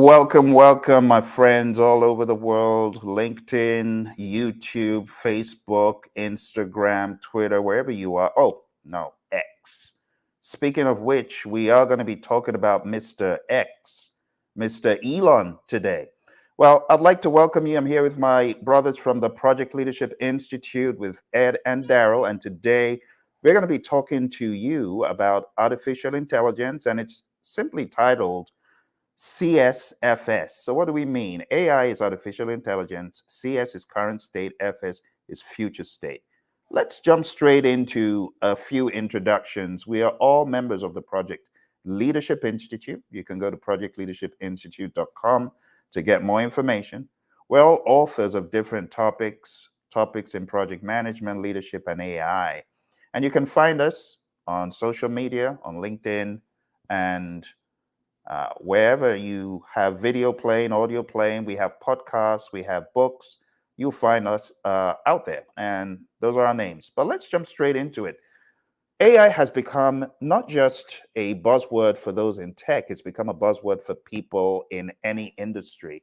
Welcome, my friends all over the world. LinkedIn, YouTube, Facebook, Instagram, Twitter, wherever you are. Oh, no, X. Speaking of which, we are going to be talking about Mr. X, Mr. Elon today. Well, I'd like to welcome you. I'm here with my brothers from the Project Leadership Institute with Ed and Daryl. And today we're going to be talking to you about artificial intelligence, and it's simply titled CSFS. So what do we mean? AI is artificial intelligence, CS is current state, FS is future state. Let's jump straight into a few introductions. We are all members of the Project Leadership Institute. You can go to projectleadershipinstitute.com to get more information. We're all authors of different topics in project management, leadership, and AI. And you can find us on social media, on LinkedIn, and wherever you have video playing, audio playing, we have podcasts, we have books, you'll find us out there. And those are our names. But let's jump straight into it. AI has become not just a buzzword for those in tech, it's become a buzzword for people in any industry.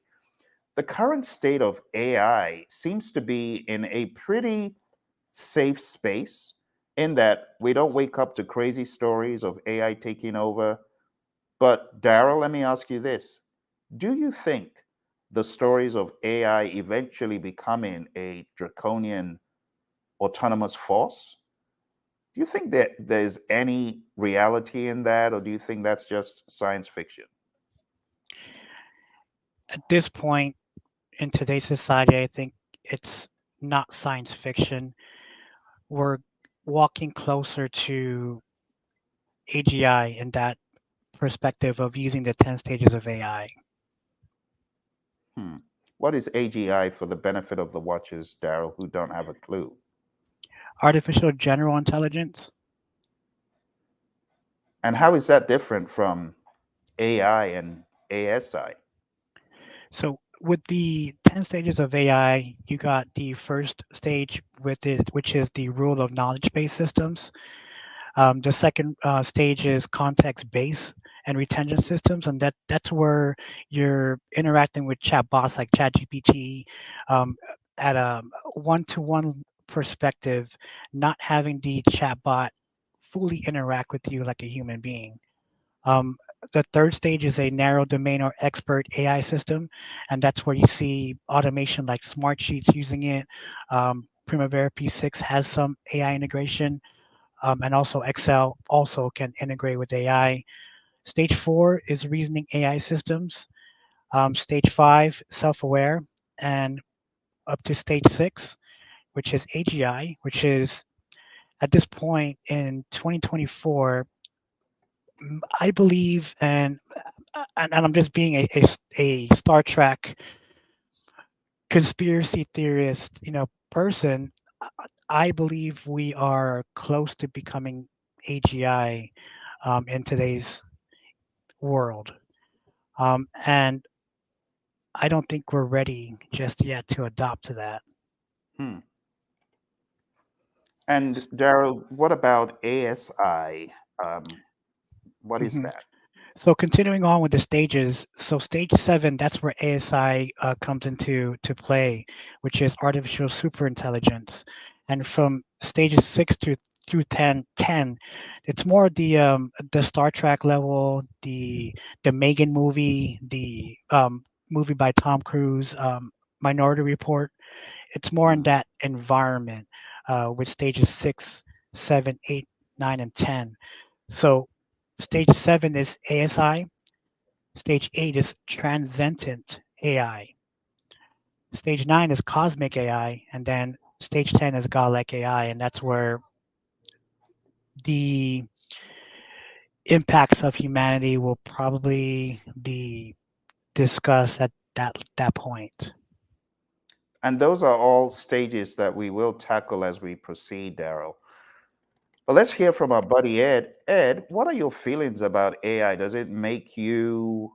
The current state of AI seems to be in a pretty safe space in that we don't wake up to crazy stories of AI taking over. But Daryl, let me ask you this. Do you think the stories of AI eventually becoming a draconian autonomous force? Do you think that there's any reality in that, or do you think that's just science fiction? At this point in today's society, I think it's not science fiction. We're walking closer to AGI in that perspective of using the 10 stages of AI. Hmm. What is AGI for the benefit of the watchers, Daryl, who don't have a clue? Artificial general intelligence. And how is that different from AI and ASI? So with the 10 stages of AI, you got the first stage with it, which is the rule of knowledge-based systems. The second stage is context-based and retention systems, and that's where you're interacting with chatbots like ChatGPT um, at a one-to-one perspective, not having the chatbot fully interact with you like a human being. Um, the third stage is a narrow domain or expert AI system, and that's where you see automation like Smartsheets using it. Primavera P6 has some AI integration, and also Excel also can integrate with AI. Stage four is reasoning AI systems. Stage five, self-aware, and up to stage six, which is AGI, which is at this point in 2024, I believe, and I'm just being a Star Trek conspiracy theorist, person. I believe we are close to becoming AGI in today's world. And I don't think we're ready just yet to adopt to that. Hmm. And Daryl, what about ASI? Um, what is Mhm. that? So continuing on with the stages, so stage seven, that's where ASI comes into to play, which is artificial superintelligence. And from stages six to through 10, it's more the Star Trek level, the Megan movie, the movie by Tom Cruise, Minority Report. It's more in Hmm. that environment with stages six, seven, eight, nine, and 10. So stage seven is ASI. Stage eight is transcendent AI. Stage nine is cosmic AI, and then stage 10 is godlike AI, and that's where the impacts of humanity will probably be discussed at that point. And those are all stages that we will tackle as we proceed, Daryl. But let's hear from our buddy Ed. Ed, what are your feelings about AI? Does it make you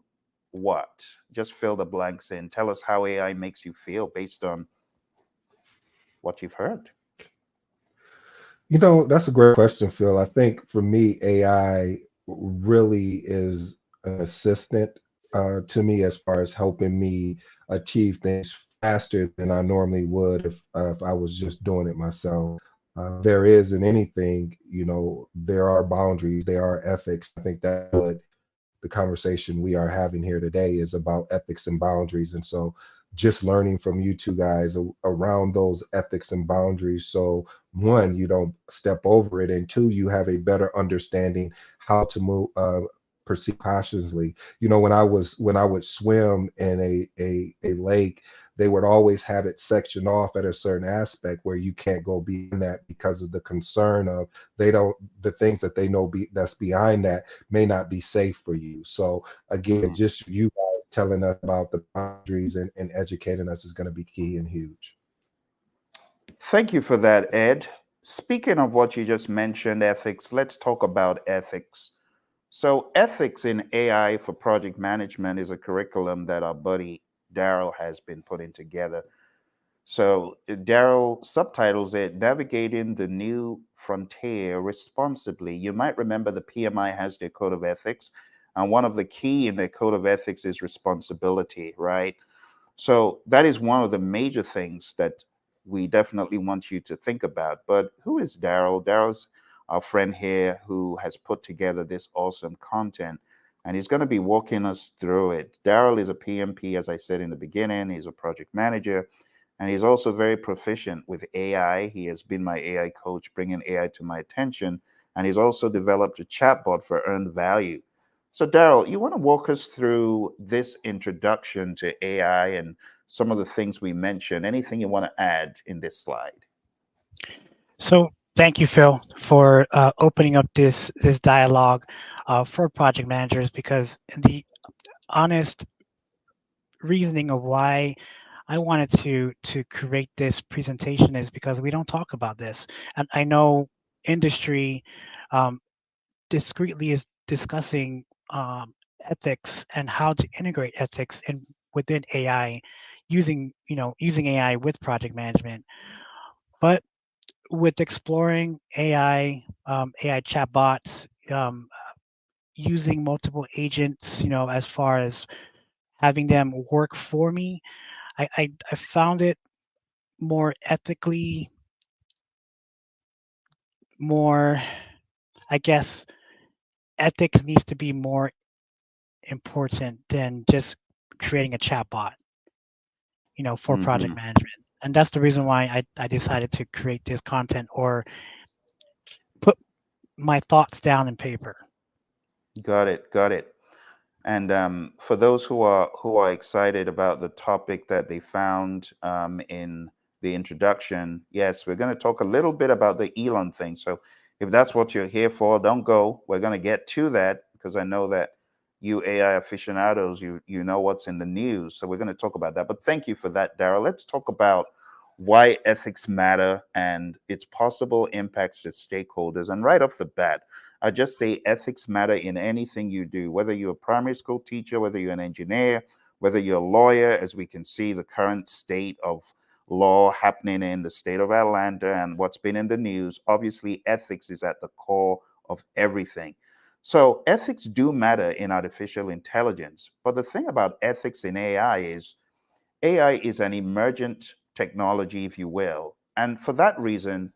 what? Just fill the blanks in. Tell us how AI makes you feel based on what you've heard. That's a great question, Phil. I think for me, AI really is an assistant. to me as far as helping me achieve things faster than I normally would if I was just doing it myself. There is in anything, there are boundaries, there are ethics. I think that's what the conversation we are having here today is about ethics and boundaries. And so just learning from you two guys around those ethics and boundaries. So one, you don't step over it, and two, you have a better understanding how to move, proceed cautiously. When I would swim in a lake, they would always have it sectioned off at a certain aspect where you can't go beyond that because of the concern of they don't the things that they know that's behind that may not be safe for you. So again, Mhm. just you guys telling us about the boundaries and educating us is going to be key and huge. Thank you for that, Ed. Speaking of what you just mentioned, ethics, let's talk about ethics. So, ethics in AI for project management is a curriculum that our buddy Daryl has been putting together. So, Daryl subtitles it Navigating the New Frontier Responsibly. You might remember the PMI has their code of ethics, and one of the key in their code of ethics is responsibility, right? So that is one of the major things that we definitely want you to think about. But who is Daryl? Daryl's our friend here who has put together this awesome content, and he's going to be walking us through it. Daryl is a PMP, as I said in the beginning. He's a project manager, and he's also very proficient with AI. He has been my AI coach, bringing AI to my attention, and he's also developed a chatbot for earned value. So, Daryl, you want to walk us through this introduction to AI and some of the things we mentioned? Anything you want to add in this slide? So thank you, Phil, for opening up this dialogue for project managers, because the honest reasoning of why I wanted to create this presentation is because we don't talk about this, and I know industry um, discreetly is discussing ethics and how to integrate ethics in within AI, using AI with project management. But with exploring AI chatbots, using multiple agents, as far as having them work for me, I found it more ethically, more, I guess, ethics needs to be more important than just creating a chatbot, for project Hmm. management. And that's the reason why I decided to create this content or put my thoughts down in paper. Got it. Got it. And for those who are excited about the topic that they found in the introduction, yes, we're going to talk a little bit about the Elon thing. So if that's what you're here for, don't go. We're going to get to that because I know that you AI aficionados, you know what's in the news. So we're going to talk about that. But thank you for that, Daryl. Let's talk about why ethics matter and its possible impacts to stakeholders. And right off the bat, I just say ethics matter in anything you do, whether you're a primary school teacher, whether you're an engineer, whether you're a lawyer, as we can see the current state of law happening in the state of Atlanta and what's been in the news. Obviously, ethics is at the core of everything. So, ethics do matter in artificial intelligence. But the thing about ethics in AI is an emergent technology, if you will. And for that reason,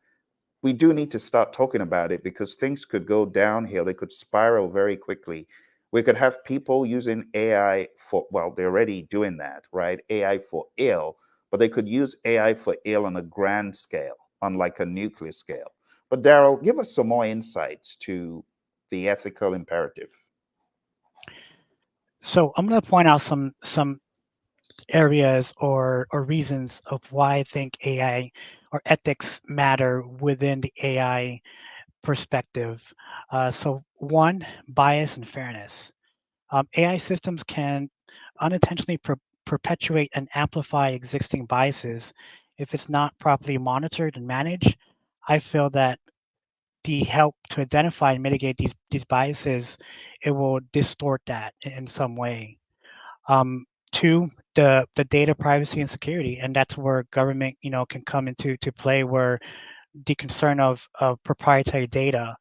we do need to start talking about it because things could go downhill. They could spiral very quickly. We could have people using AI for, well, they're already doing that, right? AI for ill, but they could use AI for ill on a grand scale, unlike a nuclear scale. But Daryl, give us some more insights to the ethical imperative. So I'm going to point out some areas or reasons of why I think AI or ethics matter within the AI perspective. So one, bias and fairness. AI systems can unintentionally perpetuate and amplify existing biases if it's not properly monitored and managed. I feel that the help to identify and mitigate these biases, it will distort that in some way. Two, the data privacy and security, and that's where government, can come into play, where the concern of proprietary data.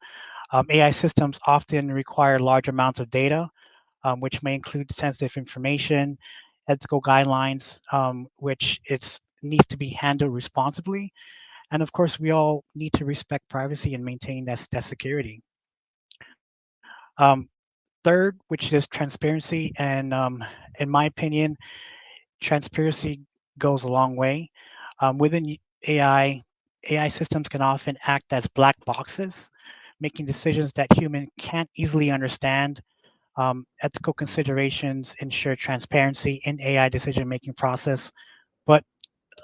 AI systems often require large amounts of data, which may include sensitive information, ethical guidelines, which it's needs to be handled responsibly. And of course, we all need to respect privacy and maintain that security. Um, Third, which is transparency, and in my opinion, transparency goes a long way. Within AI, AI systems can often act as black boxes, making decisions that human can't easily understand. Ethical considerations ensure transparency in AI decision-making process. But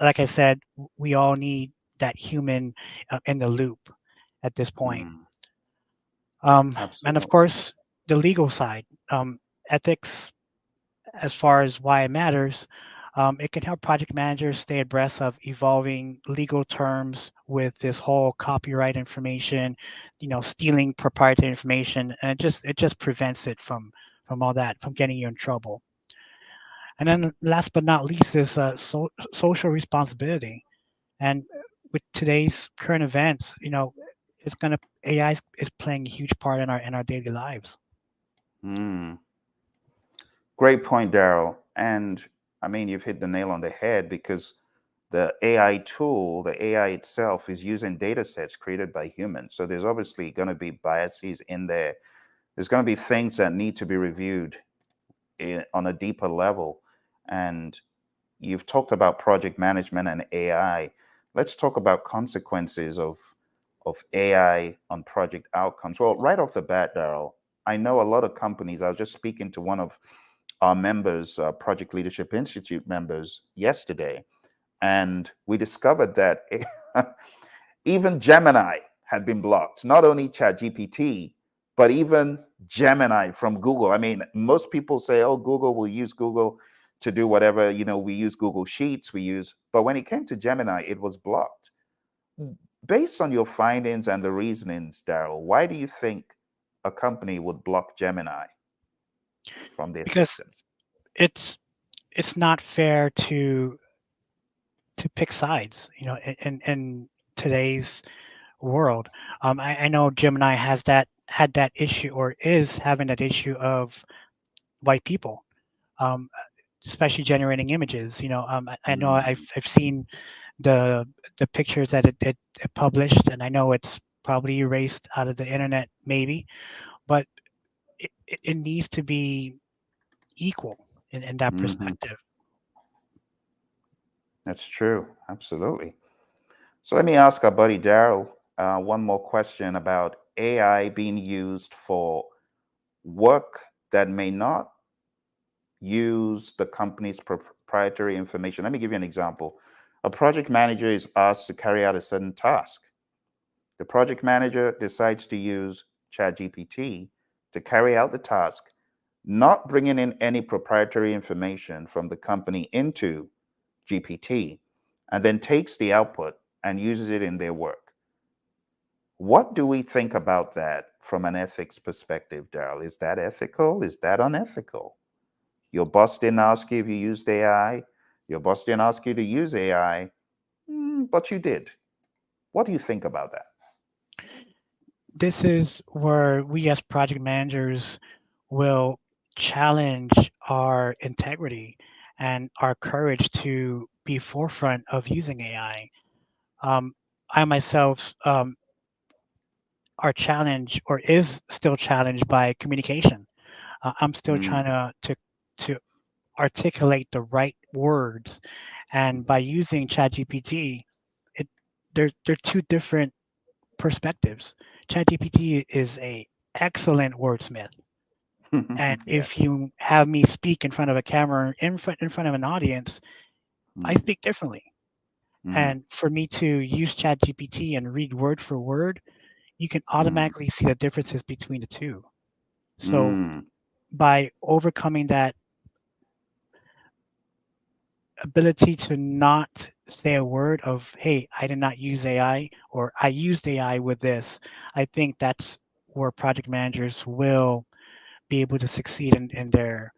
like I said, we all need that human in the loop at this point. Mm, And of absolutely. course, the legal side, ethics, as far as why it matters, it can help project managers stay abreast of evolving legal terms with this whole copyright information, stealing proprietary information, and it just prevents it from all that, from getting you in trouble. And then last but not least is social responsibility. And with today's current events, it's gonna AI is playing a huge part in our daily lives. Mm. Great point, Daryl. And I mean, you've hit the nail on the head because the AI tool, the AI itself, is using data sets created by humans. So there's obviously going to be biases in there. There's going to be things that need to be reviewed on a deeper level. And you've talked about project management and AI. Let's talk about consequences of AI on project outcomes. Well, right off the bat, Daryl, I know a lot of companies. I was just speaking to one of our members, Project Leadership Institute members, yesterday, and we discovered that even Gemini had been blocked. Not only ChatGPT, but even Gemini from Google. I mean, most people say, "Oh, Google will use Google to do whatever." We use Google Sheets, but when it came to Gemini, it was blocked. Based on your findings and the reasonings, Daryl, why do you think a company would block Gemini from their Because systems? it's not fair to pick sides, in today's world. I know Gemini had that issue, or is having that issue of white people, um, especially generating images. I know Mm, I've seen the the pictures that it published, and I know it's probably erased out of the internet, maybe, but it needs to be equal in that mhm. perspective. That's true. Absolutely. So let me ask our buddy Daryl one more question about AI being used for work that may not use the company's proprietary information. Let me give you an example. A project manager is asked to carry out a certain task. The project manager decides to use ChatGPT to carry out the task, not bringing in any proprietary information from the company into GPT, and then takes the output and uses it in their work. What do we think about that from an ethics perspective, Daryl? Is that ethical? Is that unethical? Your boss didn't ask you if you used AI. Your boss didn't ask you to use AI, but you did. What do you think about that? This is where we as project managers will challenge our integrity and our courage to be forefront of using AI. I myself are challenged, or is still challenged, by communication. I'm still trying Mm, to articulate the right words, and by using ChatGPT, it they're two different perspectives. ChatGPT is a excellent wordsmith, and if yes. you have me speak in front of a camera, in front of an audience, I Mm, speak differently. mm, And for me to use ChatGPT and read word for word, you can mm, automatically see the differences between the two. So mm, by overcoming that ability to not say a word of, hey, I did not use AI, or I used AI with this, I think that's where project managers will be able to succeed in their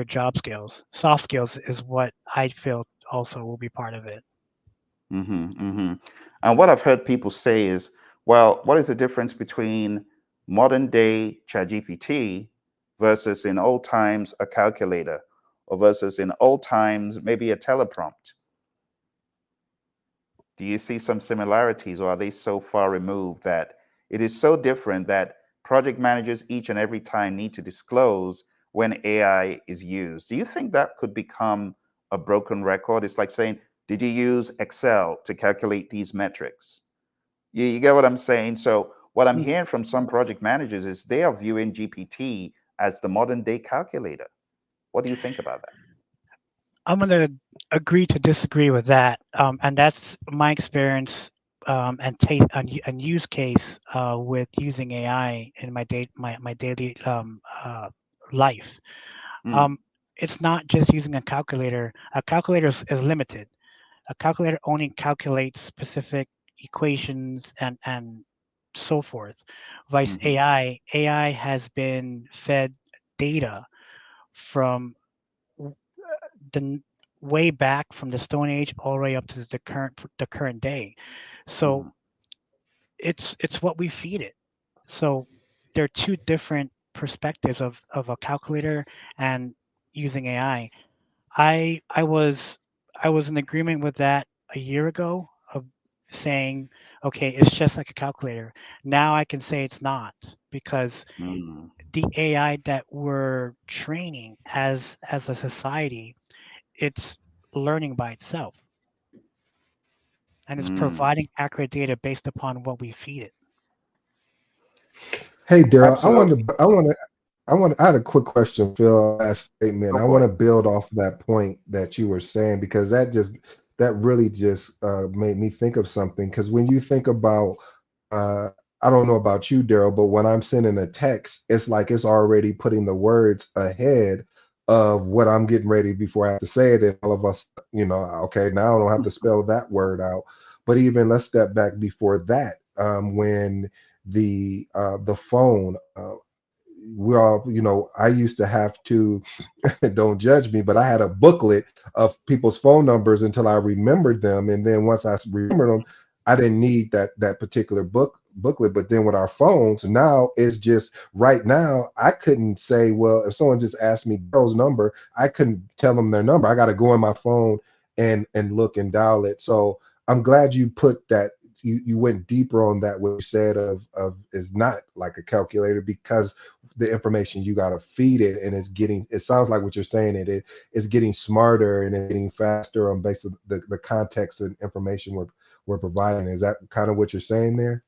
job skills. Soft skills is what I feel also will be part of it. mm-hmm, mm-hmm. And what I've heard people say is, well, what is the difference between modern day ChatGPT versus in old times a calculator, or versus in old times maybe a teleprompt? Do you see some similarities, or are they so far removed that it is so different that project managers each and every time need to disclose when AI is used? Do you think that could become a broken record? It's like saying, did you use Excel to calculate these metrics? You get what I'm saying? So, what I'm Mm. hearing from some project managers is they are viewing GPT as the modern day calculator. What do you think about that? I'm going to agree to disagree with that, and that's my experience and take and use case with using AI in my daily life. Mm, Um, it's not just using a calculator. A calculator is limited. A calculator only calculates specific equations and so forth. Vice mhm, AI has been fed data from the way back from the Stone Age all the way up to the current day. So mhm, it's what we feed it. So there are two different perspectives of a calculator and using AI. I was in agreement with that a year ago of saying, okay, it's just like a calculator. Now I can say it's not because mm, the AI that we're training as a society, it's learning by itself and it's mm. providing accurate data based upon what we feed it. Hey, Daryl, Absolutely. I had a quick question, Phil. Last statement. Go I for want it. to build off that point that you were saying because that really just made me think of something. Because when you think about, uh, I don't know about you, Daryl, but when I'm sending a text, it's like it's already putting the words ahead of what I'm getting ready before I have to say it, and all of us, okay, now I don't have to spell that word out. But even let's step back before that, when the phone. We all, I used to have to, don't judge me, but I had a booklet of people's phone numbers until I remembered them. And then once I remembered them, I didn't need that particular booklet. But then with our phones, now it's just right now, I couldn't say, well, if someone just asked me Daryl's number, I couldn't tell them their number. I got to go in my phone and look and dial it. So I'm glad you put that. You went deeper on that, what you said of is not like a calculator because the information you got to feed it, and it sounds like what you're saying, it's getting smarter and it's getting faster on based of the context and information we're providing. Is that kind of what you're saying there?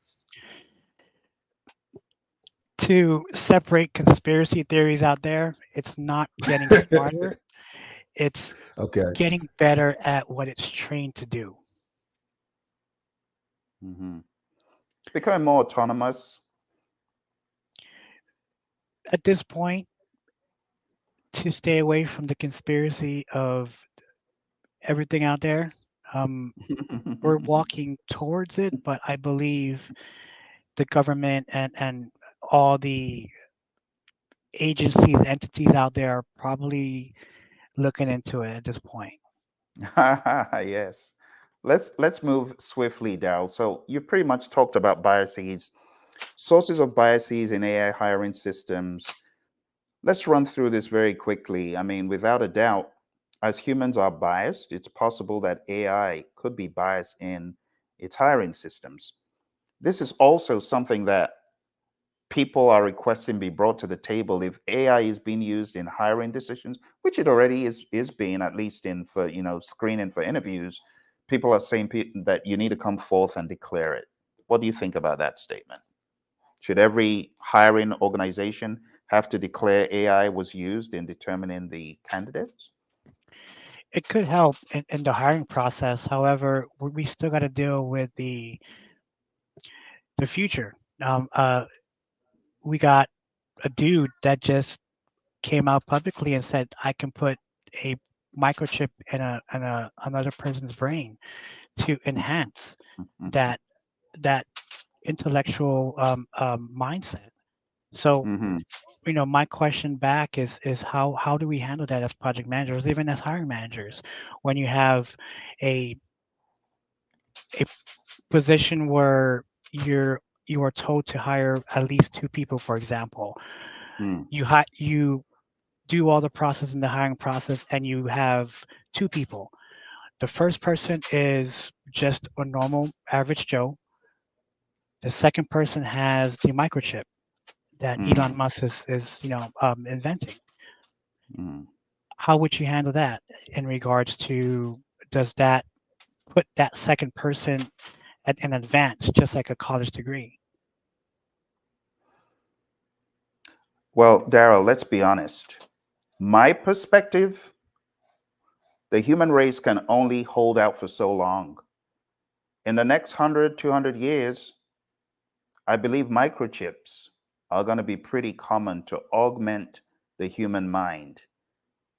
To separate conspiracy theories out there, it's not getting smarter, it's Okay. getting better at what it's trained to do. Hmm. It's becoming more autonomous. At this point, to stay away from the conspiracy of everything out there, um, we're walking towards it, but I believe the government and all the agencies, entities out there are probably looking into it at this point. Yes. Let's move swiftly, Daryl. So you've pretty much talked about biases, sources of biases in AI hiring systems. Let's run through this very quickly. I mean, without a doubt, as humans are biased, it's possible that AI could be biased in its hiring systems. This is also something that people are requesting be brought to the table if AI is being used in hiring decisions, which it already is being, at least in for screening for interviews. People are saying that you need to come forth and declare it. What do you think about that statement? Should every hiring organization have to declare AI was used in determining the candidates? It could help in the hiring process. However, we still got to deal with the future. We got a dude that just came out publicly and said, "I can put a microchip in another person's brain to enhance that that intellectual mindset." So, Hmm. my question back is how do we handle that as project managers, even as hiring managers, when you have a a position where you are told to hire at least two people, for example. Mm, You do all the process in the hiring process, and you have two people. The first person is just a normal average Joe. The second person has the microchip that Elon mm, Musk is inventing. mm. How would you handle that in regards to, does that put that second person at an advance, just like a college degree? Well, Daryl, let's be honest. My perspective, the human race can only hold out for so long. In the next 100, 200 years, I believe microchips are going to be pretty common to augment the human mind.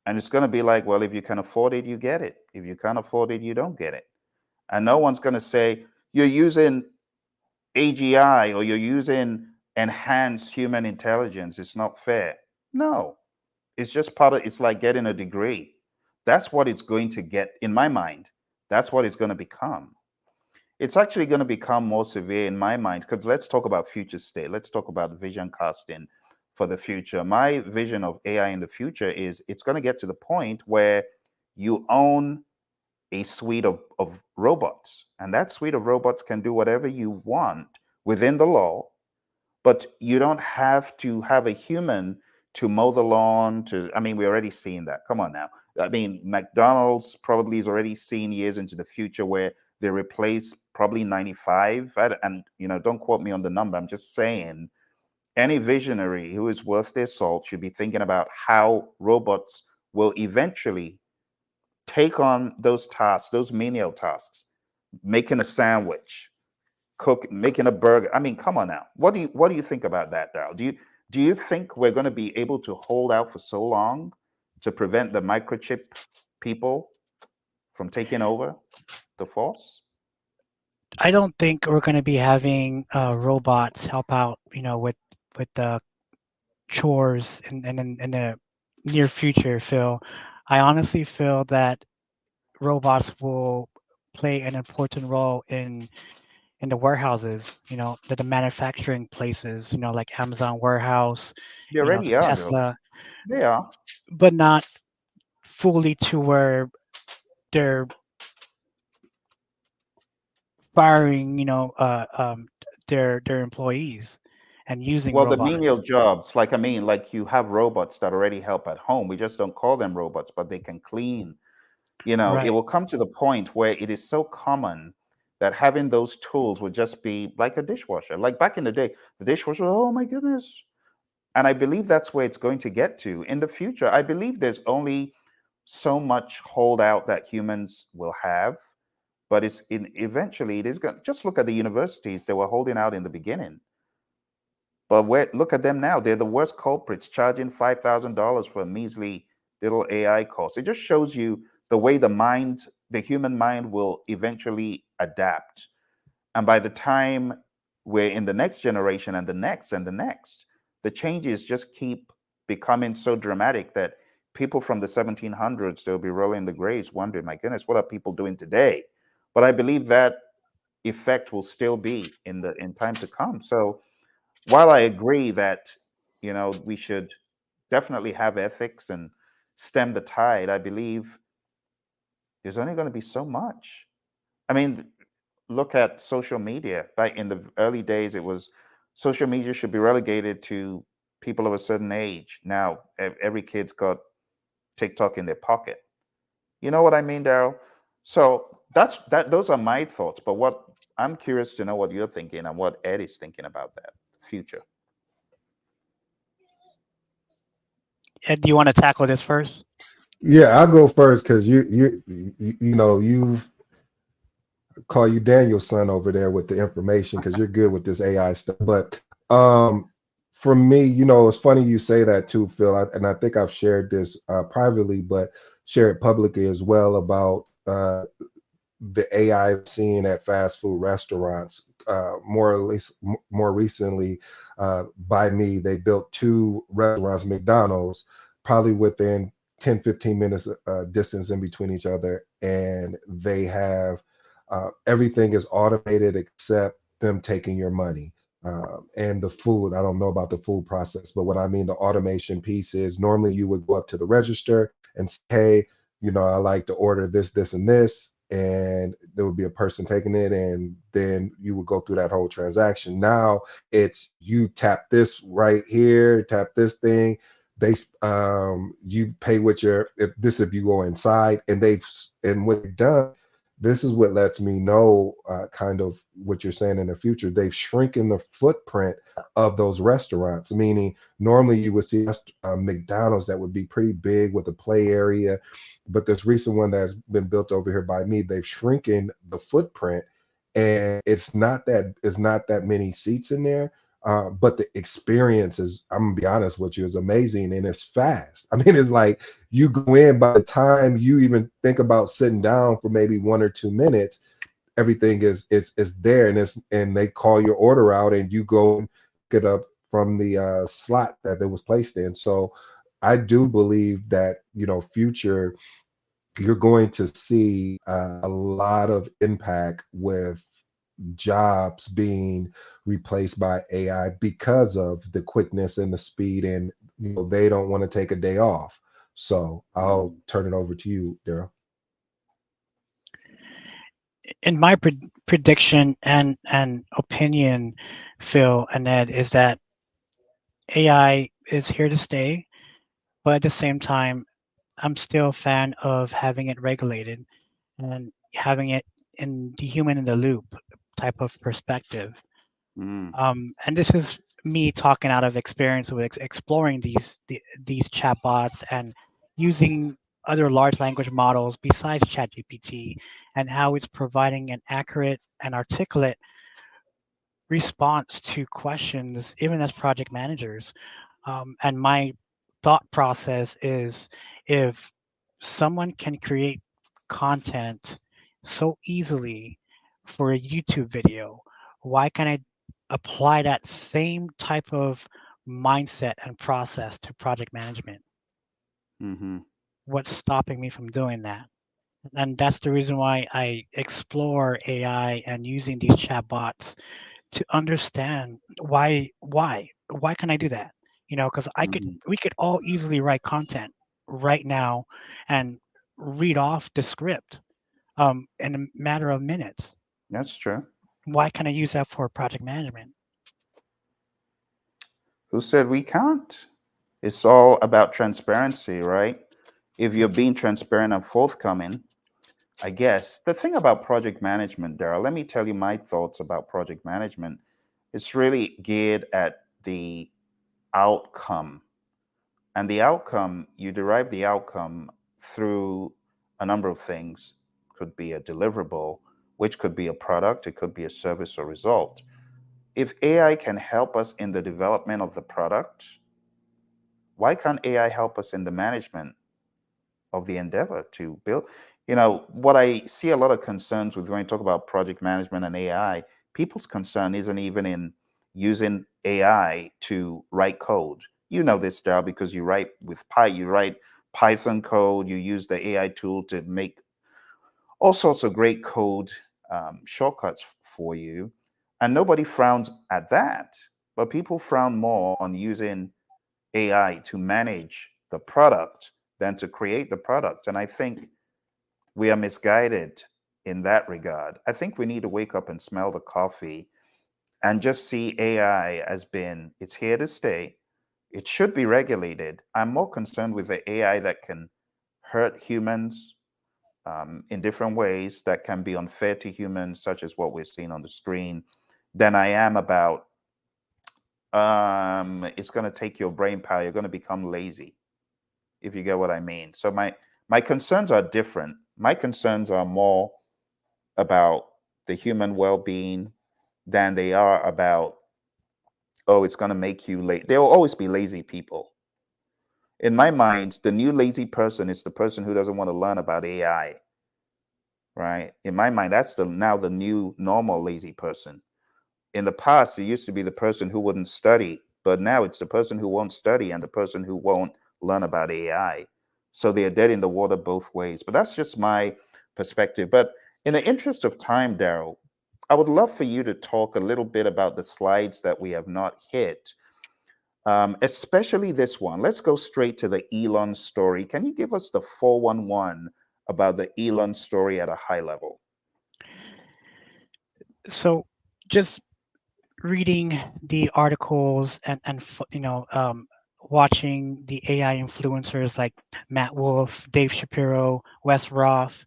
And it's going to be like, well, if you can afford it, you get it. If you can't afford it, you don't get it. And no one's going to say, you're using AGI or you're using enhanced human intelligence. It's not fair. No, it's just part of it's like getting a degree. That's what it's going to get in my mind. That's what it's going to become. It's actually going to become more severe in my mind because let's talk about future state. Let's talk about vision casting for the future. My vision of AI in the future is it's going to get to the point where you own a suite of robots, and that suite of robots can do whatever you want within the law, but you don't have to have a human to mow the lawn. I mean, we're already seeing that. Come on now. I mean, McDonald's probably is already seeing years into the future where they replace probably 95. And, don't quote me on the number. I'm just saying any visionary who is worth their salt should be thinking about how robots will eventually take on those tasks, those menial tasks, making a sandwich, making a burger. I mean, come on now. What do you think about that, Darryl? Do you think we're going to be able to hold out for so long to prevent the microchip people from taking over the force? I don't think we're going to be having robots help out, with the chores in the near future, Phil. I honestly feel that robots will play an important role in the warehouses, the manufacturing places, like Amazon warehouse, They the already are, though. Tesla, They are. but not fully to where they're firing, their employees and using Well, the menial robots. jobs, like I mean, like you have robots that already help at home. We just don't call them robots, but they can clean. It Right. will come to the point where it is so common that having those tools would just be like a dishwasher. Like back in the day, the dishwasher, oh my goodness. And I believe that's where it's going to get to in the future. I believe there's only so much holdout that humans will have, but eventually it is going. Just look at the universities they were holding out in the beginning, but look at them now. They're the worst culprits, charging $5,000 for a measly little AI course. It just shows you the way the human mind will eventually adapt. And by the time we're in the next generation and the next and the next, the changes just keep becoming so dramatic that people from the 1700s, they'll be rolling the graves wondering, my goodness, what are people doing today? But I believe that effect will still be in time to come. So while I agree that, we should definitely have ethics and stem the tide, I believe there's only going to be so much. I mean, look at social media. Back in the early days, it was social media should be relegated to people of a certain age. Now, every kid's got TikTok in their pocket. You know what I mean, Daryl? So those are my thoughts. But what I'm curious to know what you're thinking and what Ed is thinking about that future. Ed, do you want to tackle this first? Yeah, I'll go first because you've call you Daniel's son over there with the information because you're good with this AI stuff. But for me, it's funny you say that too, Phil. And I think I've shared this privately, but share it publicly as well about the AI seen at fast food restaurants. More or less, more recently, by me, they built two restaurants, McDonald's, probably within 10, 15 minutes distance in between each other, and they have everything is automated except them taking your money. And the food, I don't know about the food process, but what I mean, the automation piece is normally you would go up to the register and say, hey, I like to order this, this, and this. And there would be a person taking it, and then you would go through that whole transaction. Now it's you tap this right here, tap this thing. They you pay with your if you go inside, and what they've done, this is what lets me know kind of what you're saying in the future. They've shrunken the footprint of those restaurants, meaning normally you would see McDonald's that would be pretty big with a play area, but this recent one that's been built over here by me, they've shrunken the footprint, and it's not that many seats in there. But the experience is, I'm gonna be honest with you, is amazing, and it's fast. I mean, it's like you go in, by the time you even think about sitting down for maybe 1 or 2 minutes, everything is there, and they call your order out, and you go and pick it up from the slot that it was placed in. So I do believe that future, you're going to see a lot of impact with jobs being replaced by AI because of the quickness and the speed, and they don't want to take a day off. So I'll turn it over to you, Daryl. In my prediction and opinion, Phil and Ed, is that AI is here to stay, but at the same time, I'm still a fan of having it regulated and having it in the human in the loop type of perspective. Mm. And this is me talking out of experience with exploring these chatbots and using other large language models besides ChatGPT, and how it's providing an accurate and articulate response to questions, even as project managers. And my thought process is, if someone can create content so easily for a YouTube video, why can't I apply that same type of mindset and process to project management? Mm-hmm. What's stopping me from doing that? And that's the reason why I explore AI and using these chatbots to understand why can I do that? Because Mm-hmm. we could all easily write content right now and read off the script in a matter of minutes. That's true. Why can I use that for project management? Who said we can't? It's all about transparency, right? If you're being transparent and forthcoming, I guess the thing about project management, Daryl, let me tell you my thoughts about project management. It's really geared at the outcome. And the outcome, you derive the outcome through a number of things. Could be a deliverable, which could be a product, it could be a service or result. If AI can help us in the development of the product, why can't AI help us in the management of the endeavor to build? What I see a lot of concerns with when you talk about project management and AI, people's concern isn't even in using AI to write code. You know this, Dal, because you write Python code, you use the AI tool to make all sorts of great code shortcuts for you. And nobody frowns at that. But people frown more on using AI to manage the product than to create the product. And I think we are misguided in that regard. I think we need to wake up and smell the coffee and just see AI as being, it's here to stay. It should be regulated. I'm more concerned with the AI that can hurt humans in different ways, that can be unfair to humans, such as what we're seeing on the screen, than I am about it's going to take your brain power. You're going to become lazy, if you get what I mean. So my concerns are different. My concerns are more about the human well-being than they are about, oh, it's going to make you late. There will always be lazy people. In my mind, the new lazy person is the person who doesn't want to learn about AI, right? In my mind, that's now the new normal lazy person. In the past, it used to be the person who wouldn't study, but now it's the person who won't study and the person who won't learn about AI. So they are dead in the water both ways. But that's just my perspective. But in the interest of time, Daryl, I would love for you to talk a little bit about the slides that we have not hit, especially this one. Let's go straight to the Elon story. Can you give us the 411 about the Elon story at a high level? So just reading the articles and watching the AI influencers like Matt Wolf, Dave Shapiro, Wes Roth,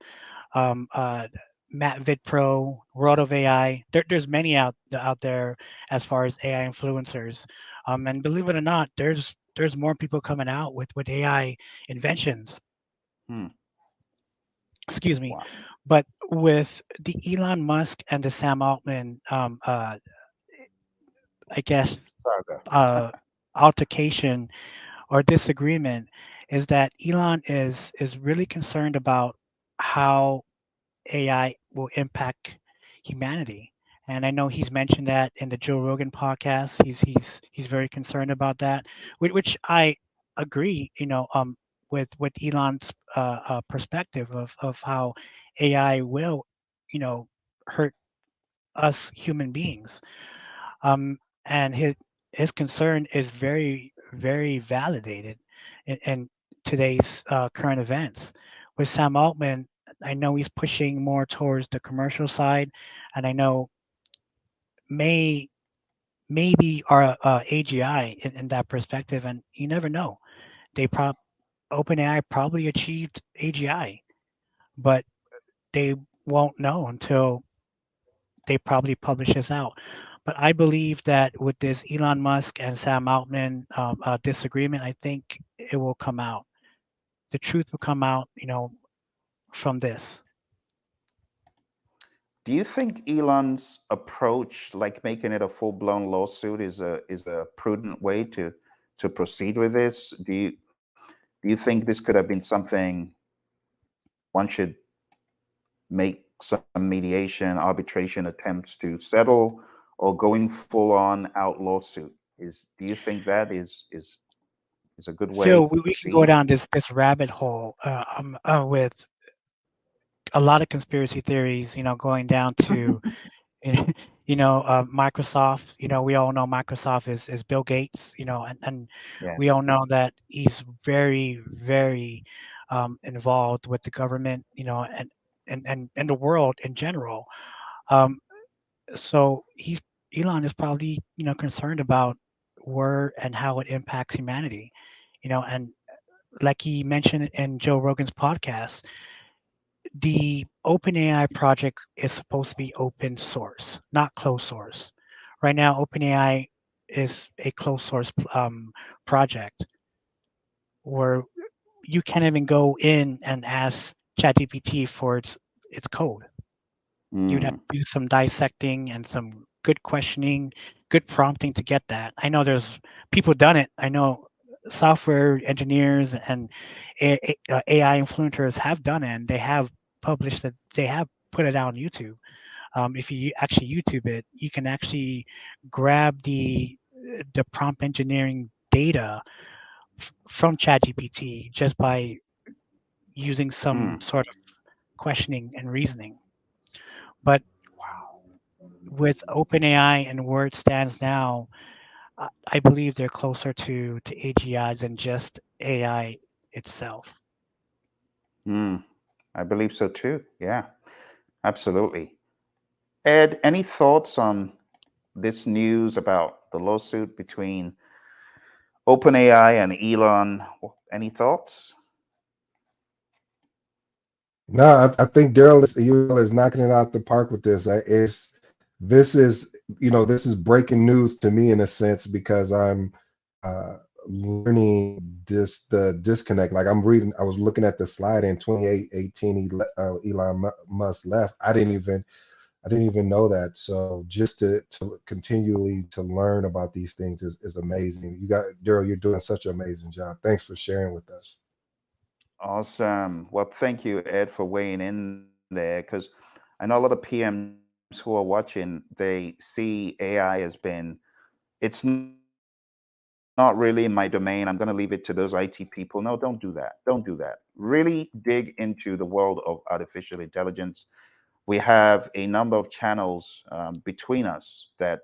um, uh, Matt VidPro, World of AI. There's many out there as far as AI influencers, and believe it or not, there's more people coming out with AI inventions. Hmm. Excuse me, Wow. but with the Elon Musk and the Sam Altman, I guess, Saga. uh, altercation or disagreement is that Elon is really concerned about how AI will impact humanity. And I know he's mentioned that in the Joe Rogan podcast. He's very concerned about that, which I agree. With Elon's perspective of how AI will, you know, hurt us human beings. And his concern is very validated in today's current events. With Sam Altman, I know he's pushing more towards the commercial side, and I know may maybe our AGI in that perspective, and you never know. They OpenAI probably achieved AGI, but they won't know until they probably publish this out. But I believe that with this Elon Musk and Sam Altman disagreement, I think it will come out. The truth will come out, from this. Do you think Elon's approach, like making it a full-blown lawsuit, is a prudent way to proceed with this? Do you think this could have been something one should make some mediation, arbitration attempts to settle, or going full-on out lawsuit? Do you think that is a good way Phil, to we can go proceed? down this rabbit hole with a lot of conspiracy theories, going down to Microsoft. We all know Microsoft is Bill Gates. And we Yes. all know that he's very involved with the government. And the world in general. Um, so Elon is probably concerned about where and how it impacts humanity. And like he mentioned in Joe Rogan's podcast, the OpenAI project is supposed to be open source, not closed source. Right now, OpenAI is a closed source project where you can't even go in and ask ChatGPT for its code. You'd have Mm, to do some dissecting and some good questioning, good prompting to get that. I know there's people done it. I know software engineers and AI influencers have done it, and they have published it. They have put it out on YouTube. If you actually YouTube it, you can actually grab the prompt engineering data from ChatGPT just by using some mm. sort of questioning and reasoning. But Wow. with OpenAI and where it stands now, I believe they're closer to AGI than just AI itself. Mm, I believe so too. Yeah, absolutely. Ed, any thoughts on this news about the lawsuit between OpenAI and Elon? Any thoughts? No, I think Daryl is knocking it out the park with this. This is this is breaking news to me in a sense because I'm uh, learning the disconnect. Like I was looking at the slide in 2018. Elon Musk left. I didn't even know that. So just to continually to learn about these things is amazing. Daryl, you're doing such an amazing job. Thanks for sharing with us. Awesome. Well, thank you, Ed, for weighing in there because I know a lot of PMs who are watching, they see AI as been, it's not really in my domain. I'm going to leave it to those IT people. No, don't do that. Don't do that. Really dig into the world of artificial intelligence. We have a number of channels between us that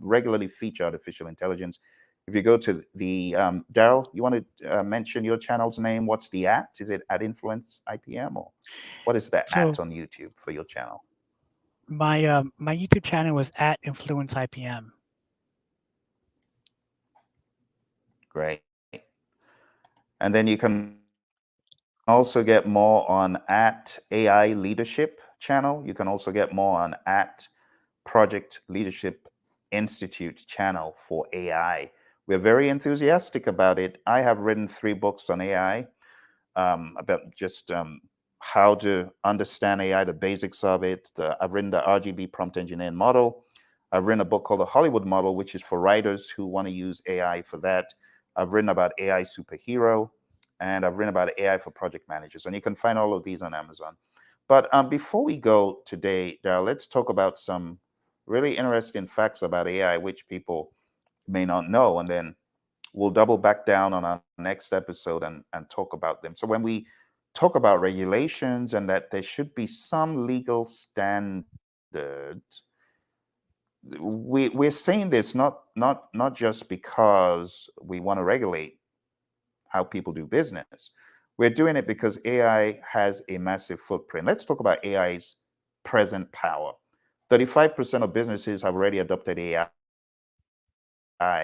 regularly feature artificial intelligence. If you go to the Daryl, you want to mention your channel's name? What's the at? Is it at Influence IPM, or what is the at So on YouTube for your channel? my YouTube channel was at Influence IPM. Great. And then you can also get more on at AI Leadership channel. You can also get more on at Project Leadership Institute channel for AI. We're very enthusiastic about it. I have written 3 books on AI, about just how to understand AI, the basics of it. I've written the RGB prompt engineering model. I've written a book called the Hollywood model, which is for writers who want to use AI for that. I've written about AI superhero, and I've written about AI for project managers. And you can find all of these on Amazon. But before we go today, Daryl, let's talk about some really interesting facts about AI, which people may not know. And then we'll double back down on our next episode and talk about them. So when we talk about regulations and that there should be some legal standard, we're saying this not just because we want to regulate how people do business. We're doing it because AI has a massive footprint. Let's talk about AI's present power. 35% of businesses have already adopted AI,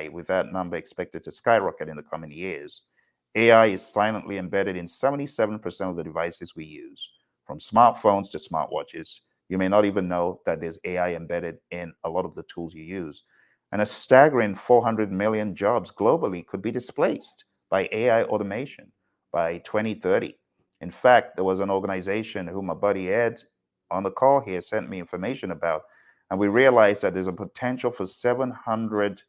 with that number expected to skyrocket in the coming years. AI is silently embedded in 77% of the devices we use, from smartphones to smartwatches. You may not even know that there's AI embedded in a lot of the tools you use. And a staggering 400 million jobs globally could be displaced by AI automation by 2030. In fact, there was an organization who my buddy Ed on the call here sent me information about, and we realized that there's a potential for 700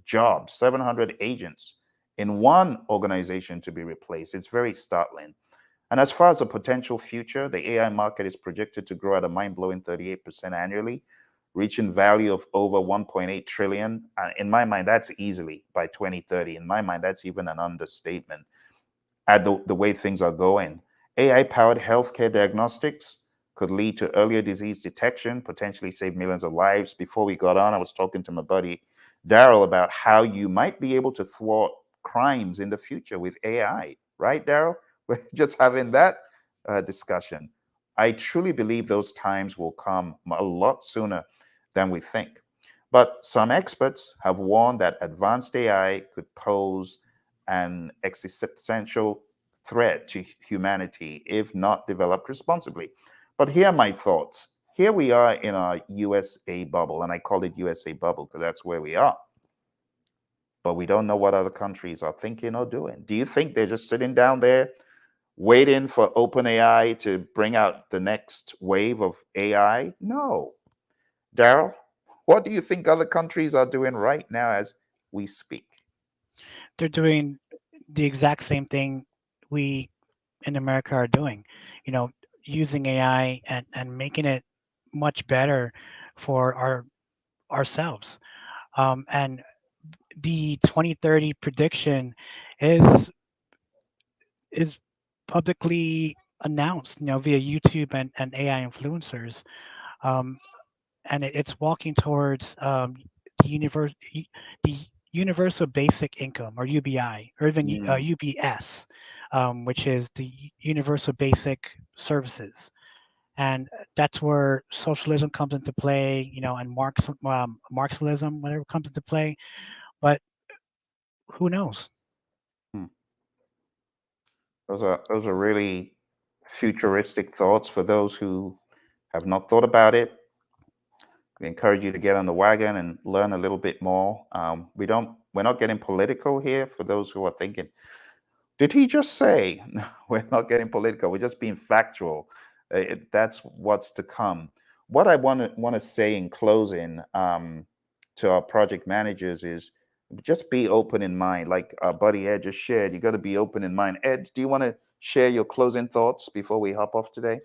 jobs, 700 agents in one organization to be replaced. It's very startling. And as far as the potential future, the AI market is projected to grow at a mind-blowing 38% annually, reaching value of over 1.8 trillion. In my mind, that's easily by 2030. In my mind, that's even an understatement at the way things are going. AI-powered healthcare diagnostics could lead to earlier disease detection, potentially save millions of lives. Before we got on, I was talking to my buddy Daryl about how you might be able to thwart crimes in the future with AI, right, Daryl? We're just having that discussion. I truly believe those times will come a lot sooner than we think. But some experts have warned that advanced AI could pose an existential threat to humanity if not developed responsibly. But here are my thoughts. Here we are in our USA bubble, and I call it USA bubble because that's where we are. But we don't know what other countries are thinking or doing. Do you think they're just sitting down there waiting for OpenAI to bring out the next wave of AI? No. Daryl, what do you think other countries are doing right now as we speak? They're doing the exact same thing we in America are doing, you know, using AI and making it much better for ourselves. And the 2030 prediction is is publicly announced, you know, via YouTube and AI influencers. Um, and it's walking towards the the universal basic income, or UBI, or even Mm, UBS, which is the universal basic services. And that's where socialism comes into play, you know, and Marxism, whatever comes into play. But who knows? hmm. Those are really futuristic thoughts for those who have not thought about it. We encourage you to get on the wagon and learn a little bit more. We're not getting political here for those who are thinking, did he just say? No, we're not getting political. We're just being factual. That's what's to come. What I want to say in closing to our project managers is just be open in mind. Like our buddy Ed just shared, you got to be open in mind. Ed, do you want to share your closing thoughts before we hop off today?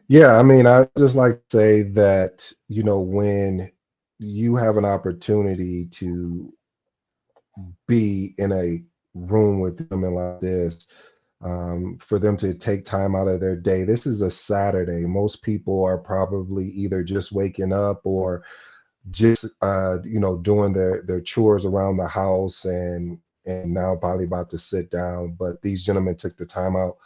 Yeah, I mean, I just like to say that, when you have an opportunity to be in a room with women like this, for them to take time out of their day. This is a Saturday. Most people are probably either just waking up or just doing their chores around the house, and now probably about to sit down. But these gentlemen took the time out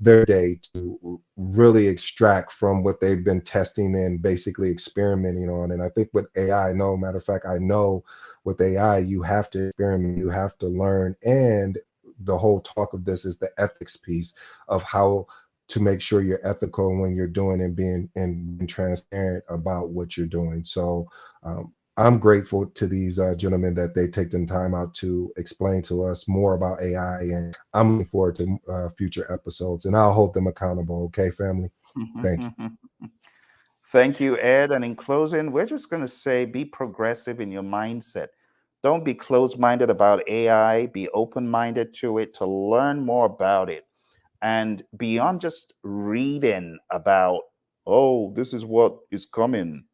their day to really extract from what they've been testing and basically experimenting on. And I think with AI, no matter of fact, I know with AI, you have to experiment, you have to learn. And the whole talk of this is the ethics piece of how to make sure you're ethical when you're doing and being transparent about what you're doing. So I'm grateful to these gentlemen that they take the time out to explain to us more about AI, and I'm looking forward to future episodes, and I'll hold them accountable. Okay, family? Thank you. Thank you, Ed. And in closing, we're just going to say be progressive in your mindset. Don't be closed minded about AI, be open minded to it to learn more about it. And beyond just reading about, oh, this is what is coming.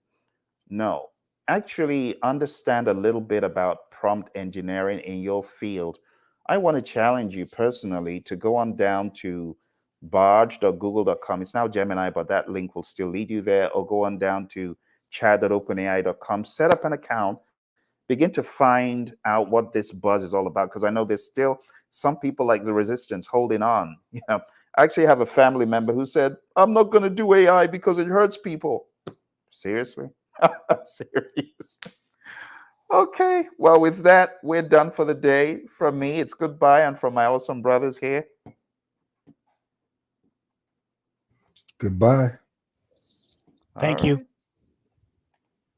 No, actually understand a little bit about prompt engineering in your field. I want to challenge you personally to go on down to barge.google.com. It's now Gemini, but that link will still lead you there, or go on down to chat.openai.com, set up an account, begin to find out what this buzz is all about. Because I know there's still some people like the resistance holding on. I actually have a family member who said, I'm not going to do AI because it hurts people. Seriously? Serious? Okay. Well, with that, we're done for the day. From me, it's goodbye. And from my awesome brothers here, Goodbye. all Thank you. right.